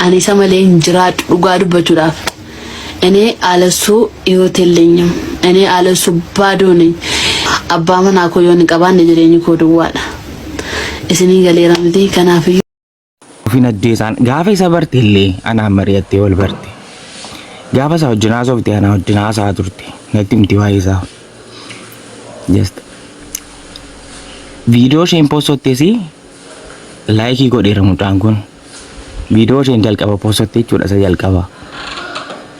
ani isa malee hin jiraadhu dhugaa dubbachuudhaaf. Ani alasu hiyootellenyam. Ani alasu baadoo nኝ. Abbaa manaa koo yoo hin qabaanne jireenyi koo duwwaadha. Isinii galeera miti kanaafuu ufin addeesaan gaafa isa barteellee anaan mari'attee wal barte. Gaafa isaa wajjin haasofte anaa wajjin haasaa turte natti himti waa'ee isaa. Just viidiyoo isheen poostottees laayikii godheera mucaan kun. Viidiyoo isheen jalqaba poostotte jechuudha isa jalqaba.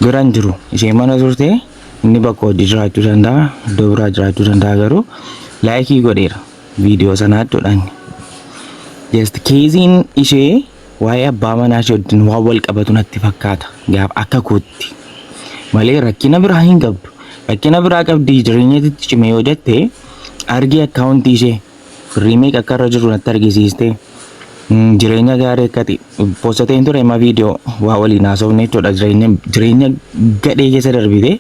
Biraan jiru isheen mana turte inni bakka hojii jiraachuu danda'a iddoo biraa jiraachuu danda'a garuu laayikii godheera viidiyoo sanaa jechuudhaan. Just keeziin ishee waa'ee abbaa manaa ishee wajjin waan wal qabatu natti fakkaata gaafa akka kootti. Malee rakkina biraa hin qabdu. Rakkina biraa qabdi jireenyatti cimee yoo jette argi akkaawuntii ishee rimeek akka irra jiru natti argisiiste. Jireenya gaarii akkati poostateen ture ima viidiyoo waa waliin haasofne jechuudha. Jireenya gadhee keessa darbite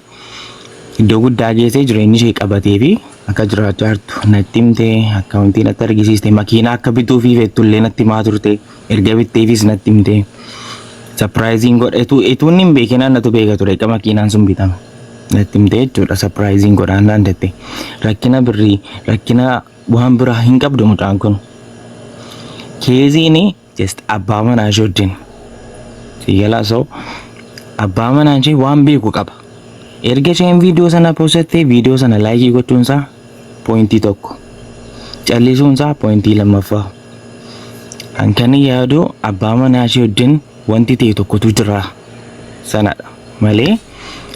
iddoo guddaa geesse jireenyi ishee qabatee fi akka jiraachaa jirtu natti himte akkaawuntii natti argisiiste. Makiinaa akka bituu fi feettullee natti himaa turte erga bitteefis natti himte. Surprising godhetu ituun hin beekin annatu beeka ture eega makiinaan sun bitame natti himte jechuudha. Surprising godhaan dandette rakkina birrii rakkina waan biraa hin qabdu mucaan kun. Keeziin just abbaa manaa ishee wajjin sigalaa soo abbaa manaa ishee waan beeku qaba. Erga isheen viidiyoo sana poostatte viidiyoo sana laayikii gochuunsaa poointii tokko callisuunsaa poointii lammaffaa. Kan yaadu abbaa manaa ishee wajjin wanti ta'e tokkotu jira sanadha malee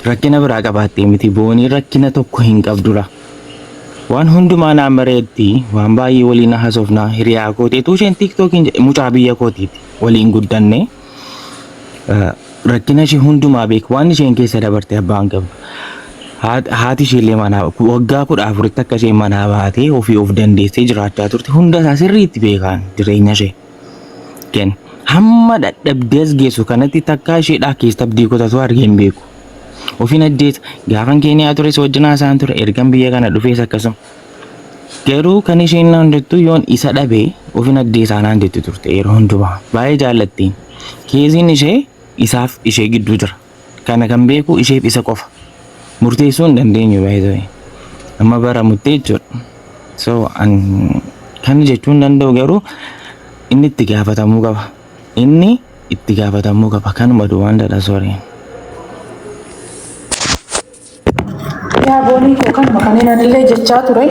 rakkina biraa qabaattee miti. Boonii rakkina tokko hin qabdura. Waan hundumaa naa mareetti waan baay'ee waliin haasofnaa hiriyaa kooteetu isheen tiktookiin mucaa biyya kootiiti waliin guddanne. Rakkina ishee hundumaa beeku waan isheen keessa dabarte abbaan qabdu. Haati isheellee manaa waggaa 14 akka isheen manaa baatee ofii of dandeessee jiraachaa turte hunda isaa sirriitti beekaan jireenya ishee. Hamma dadhabdees geessu kanatti takkaa isheedhaa keessa abdii kutatu argeen beeku. Ofiin addeessa gaafan Keeniyaa ture wajjin haasaan ture ergan biyya kana dhufees akkasuma. Garuu kan isheen naan jettu yoon isa dhabee ofiin addeessaa naan jettu turte yeroo hundumaa baay'ee jaallattiin. Keeziin ishee isaaf ishee gidduu jira. Kana kan beeku isheef isa qofa. Murteessuu hin dandeenyu baay'ee amma baramuttee jechuudha. So kan jechuun danda'u garuu inni itti gaafatamuu qaba. Inni itti gaafatamuu qaba kanuma duwwaan dhala sooreen. Yaa boonii koo kan makaneen adillee jechaa ture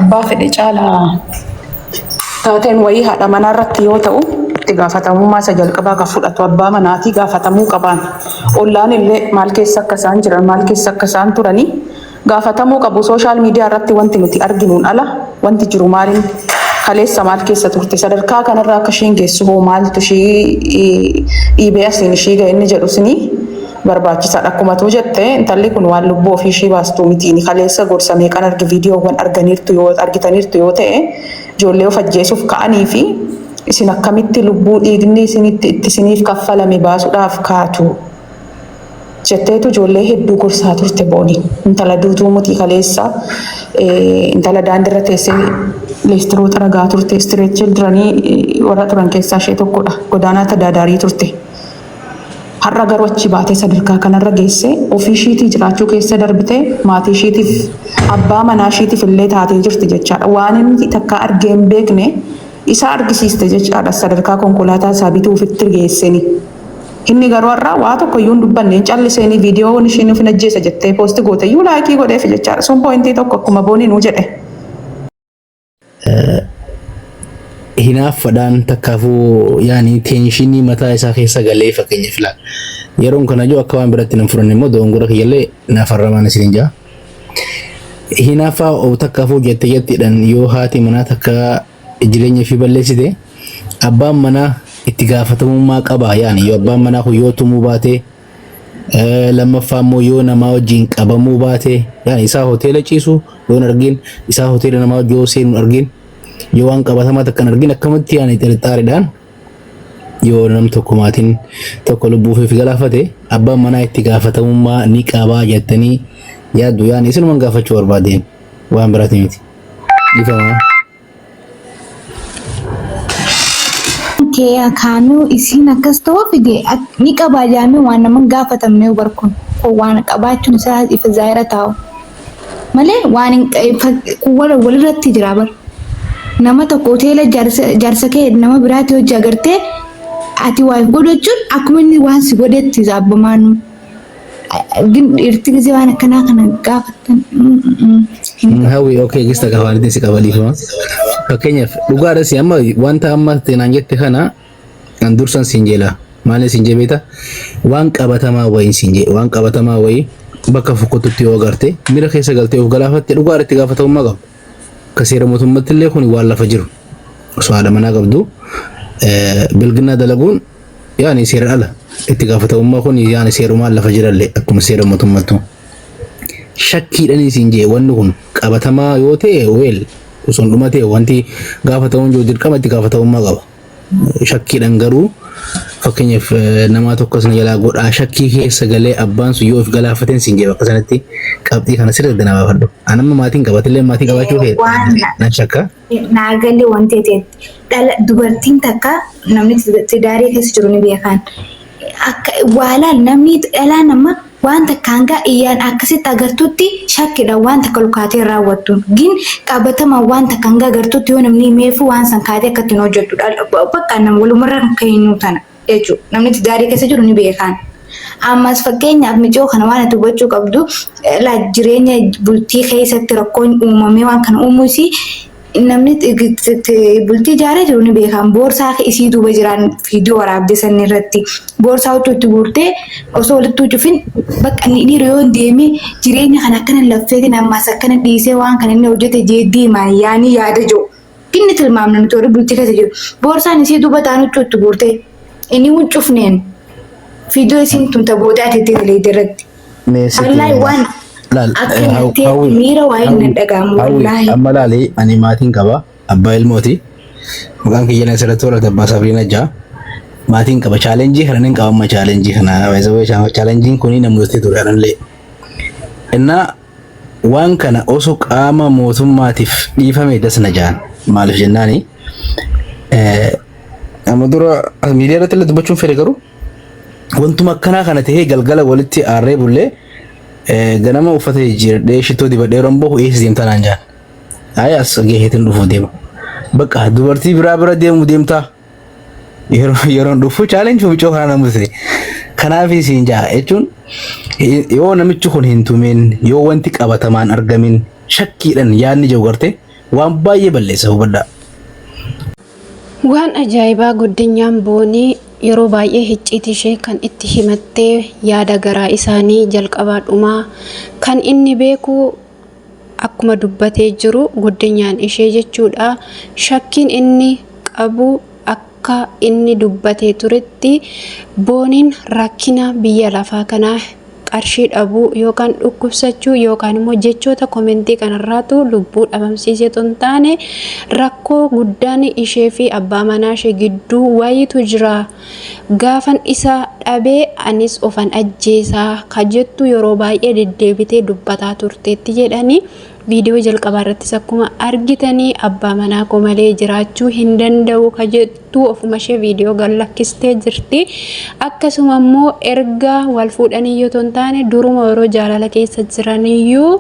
abbaa fedhe caalaa taateen wayii haadha manaa irratti yoo ta'u itti gaafatamummaa isa jalqabaa kan fudhatu abbaa manaatii gaafatamuu qabaan. Ollaan illee maal keessa akka isaan jiran maal keessa akka isaan turanii gaafatamuu qabu. Sooshaal miidiyaa irratti wanti nuti arginuun ala wanti jiru maaliin kaleessa maal keessa turte sadarkaa kanarraa akka isheen geessu hoo maaltu ishee dhiibee asiin ishee ga'e inni jedhu sinii barbaachisaadha. Akkuma tuu jette intalli kun waan lubbuu ofii ishee baastu mitiin kaleessa gorsa meeqan argi viidiyoowwan argitaniirtu yoo ta'e ijoollee of ajjeesuuf ka'anii fi isin akkamitti lubbuu dhiigni isinitti itti isiniif kaffalame baasuudhaaf kaatu jetteetu ijoollee hedduu gorsaa turte boonii. Intala duutuu mutii kaleessa intala daandirra teessee leestiroota ragaa turte istireet childranii warra turan keessaa ishee tokkodha. Godaanaa tadaadaarii turte. Har'a garuu achi baatee sadarkaa kanarra geesse ofii ishiitii jiraachuu keessa darbite maatii ishiitiif abbaa manaa ishiitiif illee taatee jirti jechaadha. Waan inni takka argee hin beekne isa argisiiste jechaadha sadarkaa konkolaataa isaa bituuf itti geesseni. Inni garuu har'a waa tokko iyyuu hin dubbanne calliseenii viidiyoon ishiin of ajjeesa jettee poosti goote iyyuu laayikii godheef jechaadha. Sun poointii tokko akkuma boonii nuu jedhe. Hinaafadhaan takkaafuu yaani teenshinii mataa isaa keessa galee fakkeenya filaa. Yeroon kana jiru akka waan biratti nan furan immoo doongora kiyyallee naafarramaan isin jaa. Hinaafaa takkaafuu jetteedhaan yoo haati manaa takka jireenya fi balleessite abbaan manaa itti gaafatamummaa qaba. Yaani yoo abbaan manaa yoo tumuu baate lammaffaa immoo yoo namaa wajjin qabamuu baate yaani isaa hoteela ciisu yoo argin isaa hoteela namaa wajjin yoo seenu argin yoo waan qabatamaa takkan argin akkamatti yaani xirxaariidhaan yoo nam tokko maatiin tokko lubbuuf galaafate abbaan manaa itti gaafatamummaa ni qaba jettanii yaaddu. Yaani isinumaan gaafachuu barbaadeen waan biraati miti. Ifama. Kee kaanuu isiin akkas ta'uu fide ni qabaa jaamee waan nama gaafatamne barkun waan qabaachuun isaa ifa zaahira taa'u malee waan walirratti jira bar nama tokko hoteela jaarsa kee nama biraatti hojii agartee ati waa godhachuun akkuma inni waan si godhetti zaabamaanu gin irti gisee waan akkanaa kana gaafatan hawi okay gista gaafanitti si qabaliifama fakkeenyaaf dhugaadhas amma wanta amma teenaan jette kana kan dursan sinjeela malee sinjee beeta waan qabatamaa wayin sinjee waan qabatamaa wayi bakka fokkotutti yoo agarte mira keessa galtee of galaafatte dhugaadhatti gaafatamummaa qabu kaseera mootummaatti illee kun waan lafa jiru osoo haadha manaa qabdu bilginaa dalaguun yaani seera ala itti gaafatamummaa kun yaani seerumaan lafa jirallee akkuma seera mootummaattu shakkiidhaan sinjee wanni kun qabatamaa yoo ta'e weel osoo dhumatee wanti gaafatamuun yoo dirqamatti gaafatamummaa qaba shakkiidhaan garuu fakkeenyaaf nama tokkos na jalaa godhaa shakkii keessa galee abbaan sun yoo of galaafateen sinjee bakka sanatti qabxii kana sirriitti na baafadhu anamma maatiin qabatillee maatii qabaachuu fedha na shakka naagallee wanti ta'etti dhala dubartiin takka namni tidaarii keessa jiru ni beekan akka waalaan namni dhalaa nama wanta kanga iyaan akkasitti agartutti shakkidha wanta kalkaatee raawwattu gin qabatama wanta kanga agartutti yoo namni meefu waan san kaatee akkatti hojjettu bakka nam walumarra keenyu tana jechuudha namni tidaarii keessa jiru ni beekan ammas fakkeenyaaf mijoo kana waan ati hubachuu qabdu la jireenya bultii keessatti rakkoon uumamee waan kana uumusi namni bultii jaaree jiru ni beekan boorsaa isii duuba jiran viidiyoo waraabde sanni irratti boorsaa huccuutti guurtee osoo walitti hojjufin bakka ni dhiira yoo deeme jireenya kana akkana laffeetiin ammas akkana dhiisee waan kana inni hojjete jeeddiimaa yaani yaada jiru inni tilmaamna nuti warri bultii keessa jiru boorsaan isii duuba ta'an huccuutti guurtee inni huccufneen viidiyoo isiin tunta booda atiitti galeedde irratti wallaahi waan mira wayin dagamu wallahi amma laali ani maatiin qaba abbaa ilmooti maqaan kiyyan asirratti warra abbaa sabriina jaa maatiin qaba challenge kana nin qaba amma challenge kana waysawee challenge kuni namooti ture anallee inna waan kana osoo qaama mootummaatiif dhiifame dasna jaan maaliif jennaani amma dura miidiyaa irratti dubbachuun fedhe garuu wantuma akkanaa kana ta'ee galgala walitti aarree bullee ganama uffata jirdee shitoo dibadhee rombo eessi deemtaa naan jaan ayas geeheetiin dhufu deema bakka dubartii bira deemu deemtaa yeroo dhufu challenge fuucoo kana namute kanaaf isiin jaa jechuun yoo namichi kun hin tumin yoo wanti qabatamaan argamin shakkiidhaan yaadni jiru garte waan baay'ee balleessa hubadhaa. Waan ajaa'ibaa goddenyaan boonii yeroo baay'ee hicciitii ishee kan itti himattee yaada garaa isaanii jalqabaadhumaa kan inni beeku akkuma dubbatee jiru goddenyaan ishee jechuudha shakkiin inni qabu akka inni dubbatee turetti booniin rakkina biyya lafaa kanaa qarshii dhabuu yookaan dhukkubsachuu yookaan immoo jechoota komentii kanarraatu lubbuu dhabamsiisee tontaane rakkoo guddaan ishee fi abbaa manaa ishee gidduu wayitu jira gaafan isa dhabee anis ofan ajjeesaa kajettu yeroo baay'ee deddeebitee dubbataa turteetti jedhanii viidiyoo jalqabaa irrattis akkuma argitanii abbaa manaa koo malee jiraachuu hin danda'u kajettu ofuma ishee viidiyoo gallakkistee jirti akkasuma immoo erga wal fuudhanii yoo tontaane duruma yeroo jaalala keessa jiraniyyuu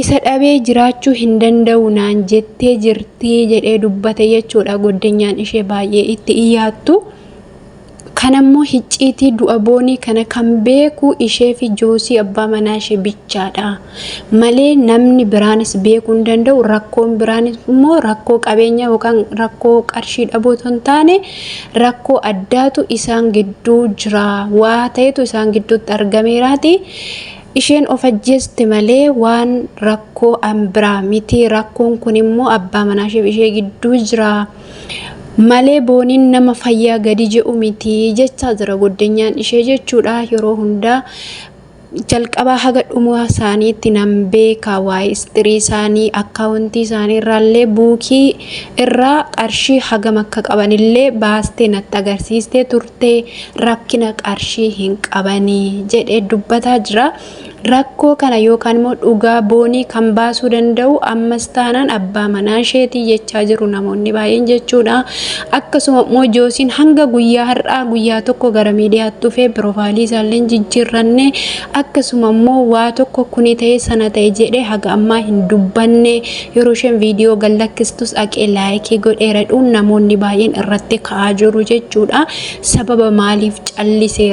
isa dhabee jiraachuu hin danda'u naan jettee jirti jedhee dubbate jechuudha goddenyaan ishee baay'ee itti iyyaattu kanammoo hicciitii du'a boonii kana kan beeku ishee fi joosii abbaa manaa ishee bichaadha malee namni biraanis beekuu hin danda'u rakkoon biraanis immoo rakkoo qabeenya yookaan rakkoo qarshii dhabuu hin taane rakkoo addaatu isaan gidduu jira waa ta'etu isaan gidduutti argameeraati isheen of ajjeeste malee waan rakkoo biraa miti rakkoon kun immoo abbaa manaa ishee gidduu jira malee booniin nama fayyaa gadi je'u miti jechaa jira goddenyaan ishee jechuudha yeroo hundaa jalqabaa haga dhumaa isaaniitti nan beeka waa'ee istirii isaanii akkaawuntii isaanii irraallee buukii irraa qarshii hagam akka qabanillee baastee natti agarsiistee turte rakkina qarshii hin qabanii jedhee dubbataa jira rakkoo kana yookaan immoo dhugaa boonii kan baasuu danda'u ammas taanaan abbaa manaa isheetii jechaa jiru namoonni baay'een jechuudha. Akkasuma immoo joosiin hanga guyyaa har'aa guyyaa tokko gara miidiyaatti dhufee piroofaayilii isaallee jijjiirranne akkasuma immoo waa tokko kuni ta'e sana ta'e jedhee haga ammaa hin dubbanne yeroo isheen viidiyoo gallakkistus dhaqee laayikii godheeradhuun namoonni baay'een irratti ka'aa jiru jechuudha. Sababa maaliif callisee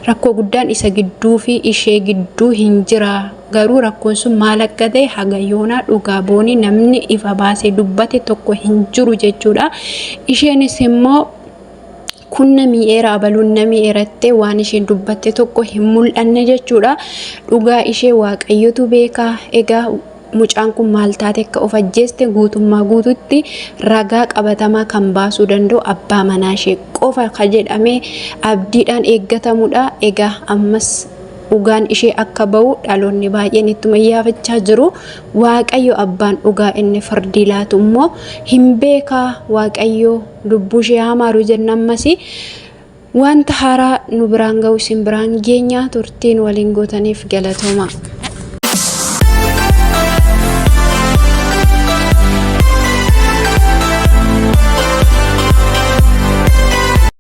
rakkoo guddaan isa gidduu fi ishee gidduu hin jira garuu rakkoon sun maal akka ta'e haga yoonaa dhugaa boonii namni ifa baasee dubbate tokko hin jiru jechuudha. Isheenis immoo kun nami'eera abaluun nami'eerattee waan isheen dubbatte tokko hin mul'anne jechuudha. Dhugaa ishee waaqayyotu beeka. Egaa mucaan kun maal taate akka of ajjeeste guutummaa guututti ragaa qabatamaa kan baasuu danda'u abbaa manaa ishee qofa ka jedhamee abdiidhaan eeggatamudha. Egaa ammas dhugaan ishee akka ba'u dhaloonni baay'een ittuma iyyaafachaa jiru. Waaqayyo abbaan dhugaa inni fardii laatu immoo hin beekaa. Waaqayyo lubbuu ishee hamaaru jenna ammas wanta haaraa nu biraan ga'u isin biraan geenya turtiin waliin gootaniif galatooma.